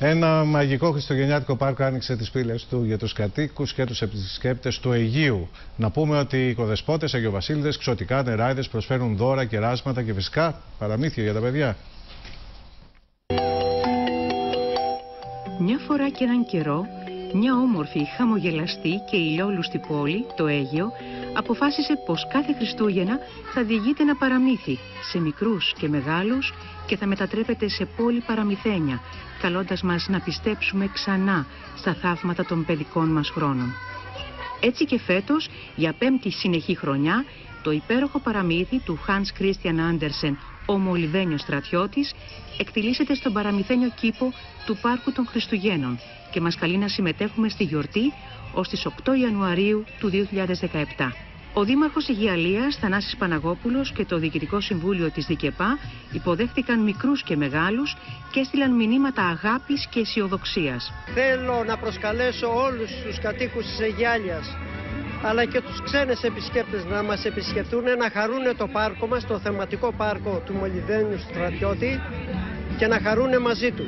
Ένα μαγικό χριστουγεννιάτικο πάρκο άνοιξε τις πύλες του για τους κατοίκους και τους επισκέπτες του Αιγείου. Να πούμε ότι οι οικοδεσπότες, αγιοβασίλειδες, ξωτικά, νεράιδες προσφέρουν δώρα, κεράσματα και φυσικά παραμύθια για τα παιδιά. Μια φορά και έναν καιρό, μια όμορφη, χαμογελαστή και ηλιόλουστη πόλη, το Αίγαιο, αποφάσισε πως κάθε Χριστούγεννα θα διηγείται ένα παραμύθι σε μικρούς και μεγάλους και θα μετατρέπεται σε πόλη παραμυθένια, καλώντας μας να πιστέψουμε ξανά στα θαύματα των παιδικών μας χρόνων. Έτσι και φέτος, για 5η συνεχή χρονιά, το υπέροχο παραμύθι του Hans Christian Andersen, ο Μολυβένιος στρατιώτης, εκτιλήσεται στον παραμυθένιο κήπο του Πάρκου των Χριστουγέννων και μας καλεί να συμμετέχουμε στη γιορτή ως τις 8 Ιανουαρίου του 2017. Ο Δήμαρχος Αιγιαλίας, Θανάσης Παναγόπουλος, και το Διοικητικό Συμβούλιο της ΔΚΕΠΑ υποδέχτηκαν μικρούς και μεγάλους και έστειλαν μηνύματα αγάπης και αισιοδοξίας. Θέλω να προσκαλέσω όλους τους κατοίκους της Αιγιάλιας, αλλά και τους ξένες επισκέπτες να μας επισκεφτούν, να χαρούνε το πάρκο μας, το θεματικό πάρκο του Μολυβένιου στρατιώτη, και να χαρούνε μαζί του.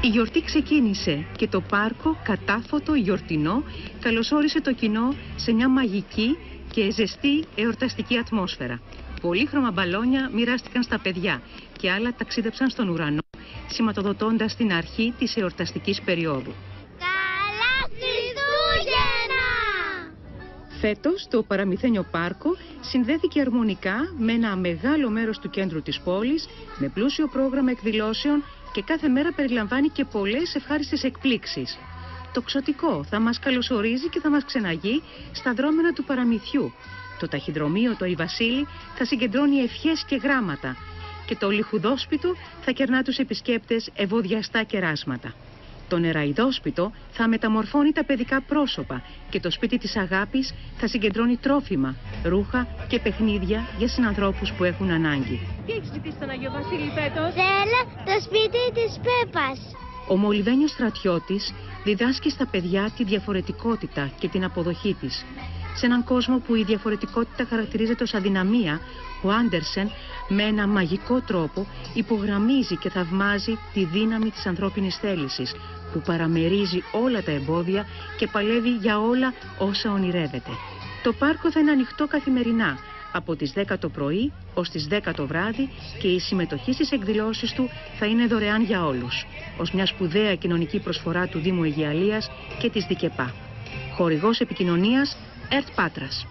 Η γιορτή ξεκίνησε και το πάρκο, κατάφωτο, γιορτινό, καλωσόρισε το κοινό σε μια μαγική και ζεστή εορταστική ατμόσφαιρα. Πολύχρωμα μπαλόνια μοιράστηκαν στα παιδιά και άλλα ταξίδεψαν στον ουρανό, σηματοδοτώντας την αρχή της εορταστικής περίοδου. Καλά Χριστούγεννα! Φέτος το παραμυθένιο πάρκο συνδέθηκε αρμονικά με ένα μεγάλο μέρος του κέντρου της πόλης, με πλούσιο πρόγραμμα εκδηλώσεων, και κάθε μέρα περιλαμβάνει και πολλές ευχάριστες εκπλήξεις. Το ξωτικό θα μας καλωσορίζει και θα μας ξεναγεί στα δρόμενα του παραμυθιού. Το ταχυδρομείο, το Ιβασίλη, θα συγκεντρώνει ευχές και γράμματα. Και το λιχουδόσπιτο θα κερνά τους επισκέπτες ευωδιαστά κεράσματα. Το νεραϊδόσπιτο θα μεταμορφώνει τα παιδικά πρόσωπα και το σπίτι της αγάπης θα συγκεντρώνει τρόφιμα, ρούχα και παιχνίδια για συνανθρώπους που έχουν ανάγκη. Τι έχεις ζητήσει στον Αγιο Βασίλη φέτος? Θέλω το σπίτι της Πέπας. Ο Μολυβένιος στρατιώτης διδάσκει στα παιδιά τη διαφορετικότητα και την αποδοχή της. Σε έναν κόσμο που η διαφορετικότητα χαρακτηρίζεται ως αδυναμία, ο Άντερσεν με ένα μαγικό τρόπο υπογραμμίζει και θαυμάζει τη δύναμη της ανθρώπινης θέλησης, που παραμερίζει όλα τα εμπόδια και παλεύει για όλα όσα ονειρεύεται. Το πάρκο θα είναι ανοιχτό καθημερινά από τις 10 το πρωί ως τις 10 το βράδυ και η συμμετοχή στις εκδηλώσεις του θα είναι δωρεάν για όλους, ως μια σπουδαία κοινωνική προσφορά του Δήμου Αιγιαλίας και της ΔΚΕΠΑ. Χορηγός επικοινωνίας ΕΡΤ Πάτρας.